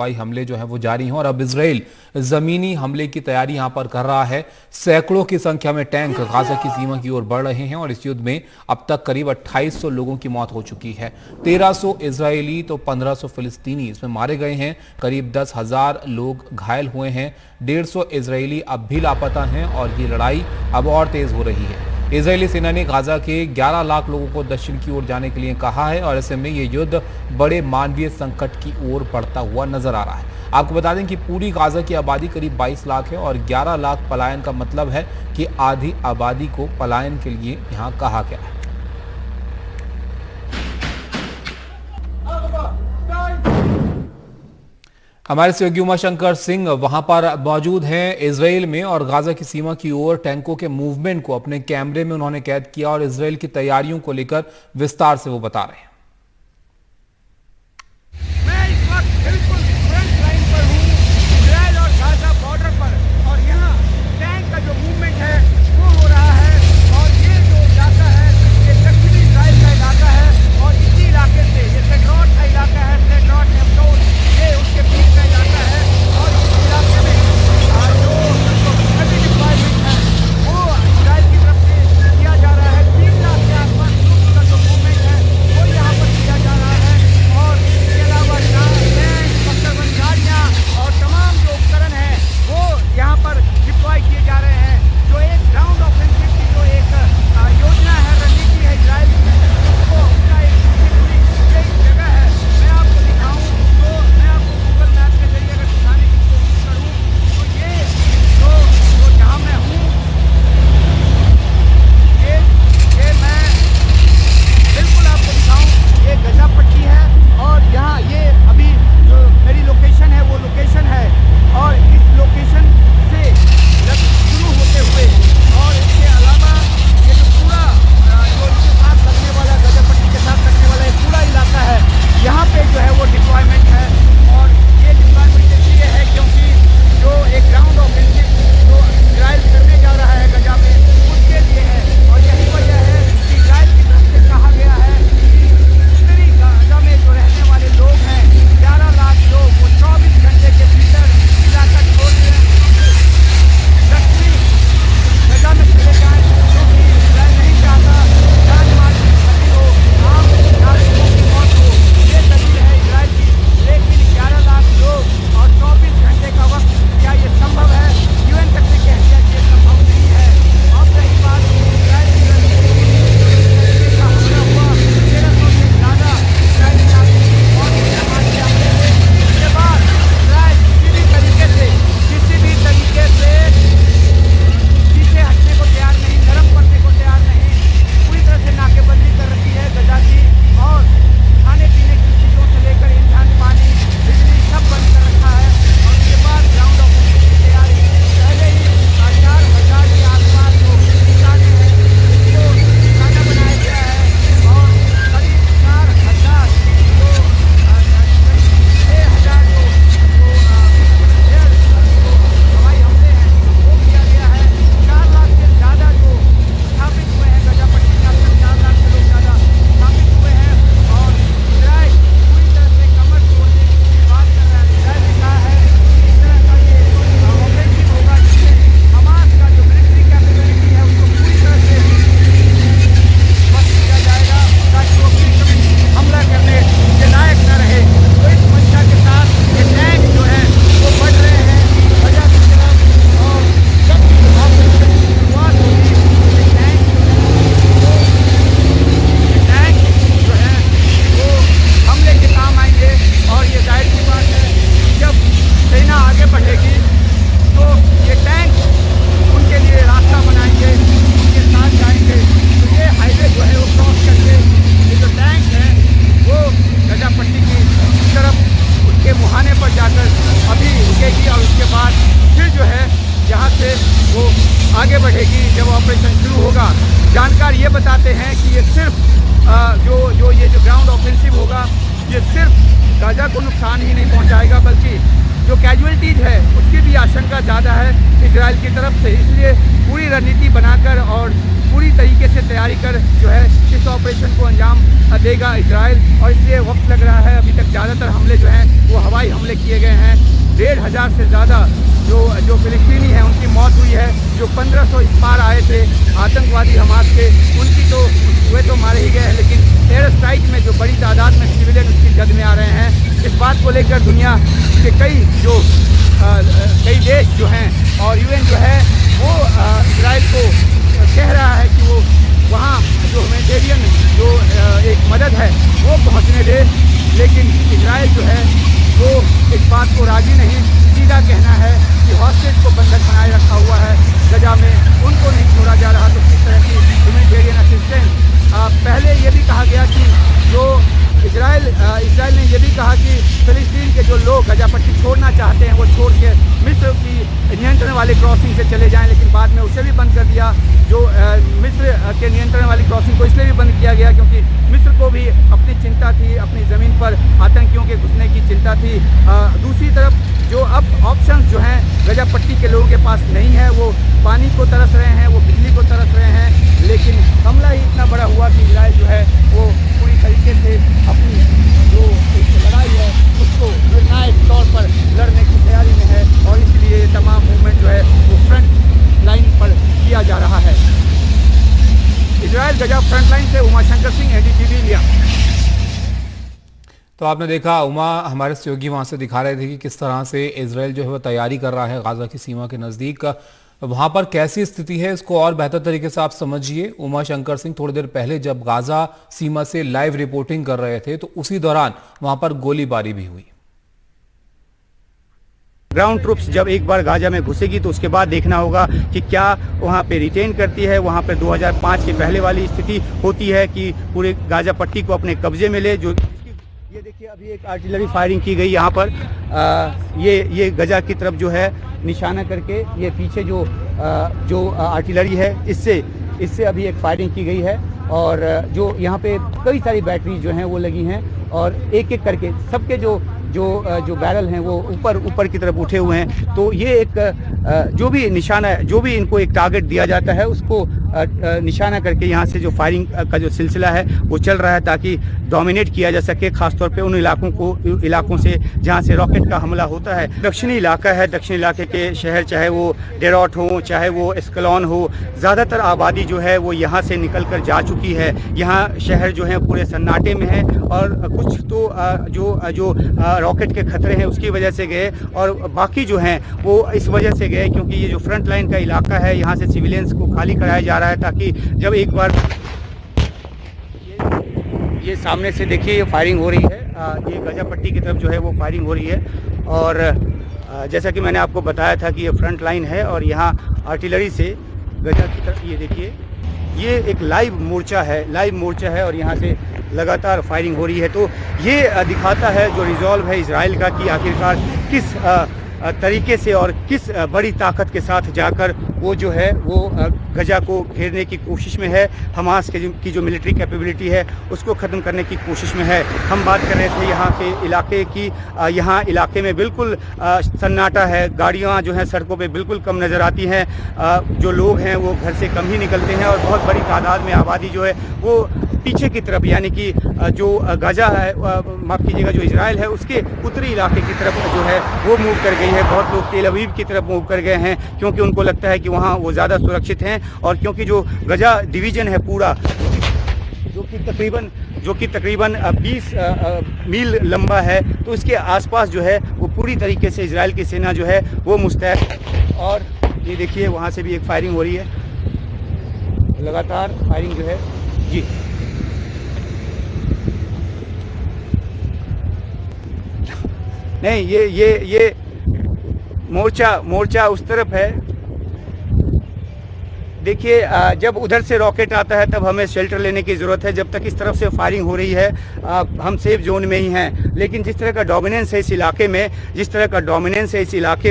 हवाई हमले जो हैं वो जारी हैं और अब इजराइल जमीनी हमले की तैयारी यहां पर कर रहा है। सैकड़ों की संख्या में टैंक गाजा की सीमा की ओर बढ़ रहे हैं और इस युद्ध में अब तक करीब 2800 लोगों की मौत हो चुकी है। 1300 इजरायली तो 1500 फिलिस्तीनी इसमें मारे गए हैं। करीब 10,000 लोग घायल हुए हैं। 150 इजरायली अब भी लापता हैं और ये लड़ाई अब और तेज हो रही है। इजरायली सेना ने गाजा के 11 लाख लोगों को दक्षिण की ओर जाने के लिए कहा है और ऐसे में ये युद्ध बड़े मानवीय संकट की ओर बढ़ता हुआ नजर आ रहा है। आपको बता दें कि पूरी गाजा की आबादी करीब 22 लाख है और 11 लाख पलायन का मतलब है कि आधी आबादी को पलायन के लिए यहां कहा गया है। हमारे सहयोगी उमाशंकर सिंह वहां पर मौजूद हैं इजराइल में और गाजा की सीमा की ओर टैंकों के मूवमेंट को अपने कैमरे में उन्होंने कैद किया और इजराइल की तैयारियों को लेकर विस्तार से वो बता रहे हैं। मैं इस वक्त बिल्कुल फ्रंट लाइन पर हूँ, इजराइल और गाजा बॉर्डर पर, और यहाँ टैंक का जो मूवमेंट है वो हो रहा है और ये जो इलाका है ये दक्षिणी इजराइल का इलाका है और इसी इलाके से ये सेड्रॉट का इलाका है, सेड्रॉट नेफ्टोन ये उसके बीच का इलाका है और इस इलाके में जो हेवी डिप्लॉयमेंट है वो इजराइल की तरफ से किया जा रहा है। 3 लाख के आसपास ट्रूप्स का जो मूवमेंट है वो यहाँ पर किया जा रहा है और इसके अलावा टैंक, पत्थरबंद गाड़ियाँ और तमाम जो उपकरण हैं वो यहाँ पर डिप्लॉय किए जा रहे हैं। जो एक ग्राउंड ऑफेंसिव की जो एक योजना है, रणनीति है इजराइल की, उसको उसका एक जगह है। मैं आपको दिखाऊं तो मैं आपको गूगल मैप के जरिए अगर दिखाने की कोशिश करूं तो ये जो जहाँ मैं हूँ ये मैं बिल्कुल आपको दिखाऊं, ये गजा पट्टी है और यहाँ ये अभी जो मेरी लोकेशन है वो लोकेशन है और इस लोकेशन से शुरू होते हुए और इसके अलावा ये जो पूरा जो इसके साथ लगने वाला गजा पट्टी के साथ लगने वाला ये पूरा इलाका है, यहाँ पे जो है वो डिप्लॉयमेंट है और ये डिप्लॉयमेंट इसलिए है क्योंकि जो एक ग्राउंड ऑफेंसिव जो इजराइल करने जा रहा है गजा में उसके लिए है और यही वजह है कि इजराइल की तरफ से कहा गया है कि उत्तरी गाजा में जो रहने वाले लोग हैं 11 लाख लोग वो 24 घंटे के भीतर इलाका छोड़ दें, दक्षिणी गजा में चले जाएं क्योंकि इजराइल नहीं चाहता जान माल की क्षति हो, आम नागरिकों की मौत हो। ये दलील है इजराइल की, लेकिन 11 लाख लोग और 24 घंटे का वक्त, क्या ये संभव है? यूएन तक ने कह दिया कि ये संभव नहीं है। अब रही बात इजराइल की रणनीति का हमला हुआ, 1300 से ज़्यादा इजरायली नागरिक की मौत के बाद इसके बाद इजराइल किसी भी तरीके से पीछे हटने को तैयार नहीं, नरम पड़ने को तैयार नहीं, पूरी तरह से नाकेबंदी कर रखी है गजा की और खाने पीने की चीज़ों से लेकर ईंधन, पानी, बिजली सब बंद कर रखा है और उसके बाद ग्राउंड ऑपरेशन की तैयारी पहले ही 4,000 के आसपास जो किसाने हैं उनको खाना बनाया गया है और करीब 4,000 जो 6,000 जो हवाई हमले हैं वो किया गया है। 4 लाख से ज़्यादा जो स्थापित हुए हैं गजा पट्टी में, अब तक 4 लाख से लोग ज़्यादा स्थापित हुए हैं और इजराइल पूरी तरह से कमर तोड़ने की बात कर रहा है। इजराइल ने कहा है कि इस तरह का ये ऑपरेशन होगा जिससे हमास का जो मिलिट्री कैपेबिलिटी है उसको पूरी तरह से ध्वस्त किया जाएगा ताकि वो फिर कभी हमला करने के लायक न रहे। तो इस मंशा के साथ ये टैंक जो है वो बढ़ रहे हैं गजा की तरफ और जब ऑपरेशन की शुरुआत होगी ये टैंक जो है वो हमले के काम आएंगे और ये जाहिर सी बात है जब सेना आगे बढ़ेगी तो ये टैंक उनके लिए रास्ता बनाएंगे, उनके साथ जाएंगे। तो ये हाईवे जो है वो क्रॉस करके ये जो टैंक है वो गजा पट्टी की तरफ उनके मुहाने पर जाकर अभी रुकेगी और उसके बाद फिर जो है यहाँ से वो आगे बढ़ेगी जब ऑपरेशन शुरू होगा। जानकार ये बताते हैं कि ये सिर्फ ये जो ग्राउंड ऑफेंसिव होगा ये सिर्फ गाजा को नुकसान ही नहीं पहुँचाएगा बल्कि जो कैजुअलिटीज है उसकी भी आशंका ज़्यादा है इजराइल की तरफ से। इसलिए पूरी रणनीति बनाकर और पूरी तरीके से तैयारी कर जो है इस ऑपरेशन को अंजाम देगा इजराइल। और इसलिए वक्त लग रहा है। अभी तक ज़्यादातर हमले जो हैं वो हवाई हमले किए गए हैं। 1500 से ज़्यादा जो फिलिस्तीनी हैं उनकी मौत हुई है। जो 1500 इस पार आए थे आतंकवादी हमास के, उनकी तो वे तो मारे ही गए हैं, लेकिन एयर स्ट्राइक में जो बड़ी तादाद में सिविलियन उसकी जद में आ रहे हैं। इस बात को लेकर दुनिया के कई देश जो हैं और यूएन जो है वो इजराइल को कह रहा है कि वो वहाँ जो ह्यूमैनिटेरियन जो एक मदद है वो पहुँचने दे, लेकिन इजराइल जो है वो इस बात को राजी नहीं। सीधा कहना है कि हॉस्टेज को बंधक बनाए रखा हुआ है गजा में, उनको नहीं छोड़ा जा रहा। तो किस तरह की ह्यूमैनिटेरियन असिस्टेंस। पहले ये भी कहा गया कि जो इजराइल ने ये भी कहा कि फिलिस्तीन के जो लोग गजा पट्टी छोड़ना चाहते हैं वो छोड़ के मिस्र की नियंत्रण वाली क्रॉसिंग से चले जाएं, लेकिन बाद में उसे भी बंद कर दिया। जो मिस्र के नियंत्रण वाली क्रॉसिंग को इसलिए भी बंद किया गया क्योंकि मिस्र को भी अपनी चिंता थी, अपनी ज़मीन पर आतंकियों के घुसने की चिंता थी। दूसरी तरफ जो अब ऑप्शंस जो हैं गजा पट्टी के लोगों के पास नहीं है, वो पानी को तरस रहे हैं, वो बिजली को तरस रहे हैं, लेकिन हमला ही इतना बड़ा हुआ कि इजराइल जो है वो पूरी तरीके से अपनी जो एक लड़ाई है उसको निर्णायक तौर पर लड़ने की तैयारी में है। और इसलिए ये तमाम मूवमेंट जो है वो फ्रंट लाइन पर किया जा रहा है। इजराइल गजा फ्रंट लाइन से उमाशंकर सिंह, एनडीटीवी इंडिया। तो आपने देखा, उमा हमारे सहयोगी वहां से दिखा रहे थे कि किस तरह से इजराइल जो है वो तैयारी कर रहा है गाजा की सीमा के नज़दीक। वहां पर कैसी स्थिति है इसको और बेहतर तरीके से आप समझिए। उमा शंकर सिंह थोड़ी देर पहले जब गाजा सीमा से लाइव रिपोर्टिंग कर रहे थे तो उसी दौरान वहां पर गोलीबारी भी हुई। ग्राउंड ट्रूप्स जब एक बार गाजा में घुसेगी तो उसके बाद देखना होगा कि क्या वहाँ पे रिटेन करती है। वहाँ पे 2005 के पहले वाली स्थिति होती है कि पूरे गाजा पट्टी को अपने कब्जे में ले। जो ये देखिए अभी एक आर्टिलरी फायरिंग की गई यहाँ पर। ये गजा की तरफ जो है निशाना करके ये पीछे जो आर्टिलरी है इससे अभी एक फायरिंग की गई है। और जो यहाँ पे कई सारी बैटरी जो हैं वो लगी हैं और एक एक करके सबके जो बैरल हैं वो ऊपर की तरफ उठे हुए हैं। तो ये एक जो भी निशाना है, जो भी इनको एक टारगेट दिया जाता है उसको निशाना करके यहाँ से जो फायरिंग का जो सिलसिला है वो चल रहा है ताकि डोमिनेट किया जा सके, खासतौर पे उन इलाकों से जहाँ से रॉकेट का हमला होता है। दक्षिणी इलाका है, दक्षिणी इलाके के शहर चाहे वो डेरोट हो चाहे वो एस्कलॉन हो, ज़्यादातर आबादी जो है वो यहाँ से निकल कर जा चुकी है। यहाँ शहर जो है पूरे सन्नाटे में है और कुछ तो जो रॉकेट के खतरे हैं उसकी वजह से गए और बाकी जो हैं वो इस वजह से गए क्योंकि ये जो फ्रंट लाइन का इलाका है यहाँ से सिविलियंस को खाली कराया जा रहा है ताकि जब एक बार ये सामने से देखिए ये फायरिंग हो रही है। ये गजा पट्टी की तरफ जो है वो फायरिंग हो रही है और जैसा कि मैंने आपको बताया था कि ये फ्रंट लाइन है और यहाँ आर्टिलरी से गजा की तरफ ये देखिए ये एक लाइव मोर्चा है और यहाँ से लगातार फायरिंग हो रही है। तो ये दिखाता है जो रिजॉल्व है इजराइल का कि आखिरकार किस तरीके से और किस बड़ी ताकत के साथ जाकर वो जो है वो गजा को घेरने की कोशिश में है। हमास की जो मिलिट्री कैपेबिलिटी है उसको ख़त्म करने की कोशिश में है। हम बात कर रहे थे यहाँ के इलाके की। यहाँ इलाके में बिल्कुल सन्नाटा है, गाड़ियाँ जो हैं सड़कों पे बिल्कुल कम नज़र आती हैं, जो लोग हैं वो घर से कम ही निकलते हैं और बहुत बड़ी तादाद में आबादी जो है वो पीछे की तरफ यानी कि जो गजा है, माफ़ कीजिएगा, जो इजराइल है उसके उत्तरी इलाके की तरफ जो है वो मूव कर गई है। बहुत लोग तेल अवीव की तरफ मूव कर गए हैं क्योंकि उनको लगता है कि वहाँ वो ज़्यादा सुरक्षित हैं और क्योंकि जो गजा डिवीज़न है पूरा जो कि तकरीबन 20 मील लंबा है, तो इसके आसपास जो है वो पूरी तरीके से इजराइल की सेना जो है वो मुस्तैद। और ये देखिए वहाँ से भी एक फायरिंग हो रही है, लगातार फायरिंग जो है जी। नहीं ये मोर्चा उस तरफ है। देखिए जब उधर से रॉकेट आता है तब हमें शेल्टर लेने की ज़रूरत है। जब तक इस तरफ से फायरिंग हो रही है हम सेफ जोन में ही हैं। लेकिन जिस तरह का डोमिनेंस है इस इलाके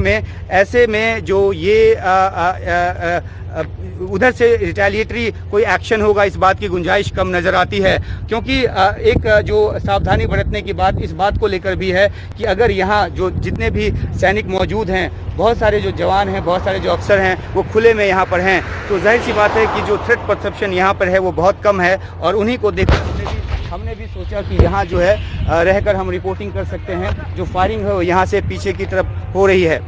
में, ऐसे में जो ये उधर से रिटेलिएटरी कोई एक्शन होगा, इस बात की गुंजाइश कम नज़र आती है। क्योंकि एक जो सावधानी बरतने की बात इस बात को लेकर भी है कि अगर यहाँ जो जितने भी सैनिक मौजूद हैं, बहुत सारे जो जवान हैं, बहुत सारे जो अफसर हैं, वो खुले में यहाँ पर हैं, तो जाहिर सी बात है कि जो थ्रेट परसेप्शन यहाँ पर है वो बहुत कम है। और उन्हीं को देखकर हमने भी सोचा कि यहाँ जो है रहकर हम रिपोर्टिंग कर सकते हैं। जो फायरिंग है वो यहाँ से पीछे की तरफ हो रही है।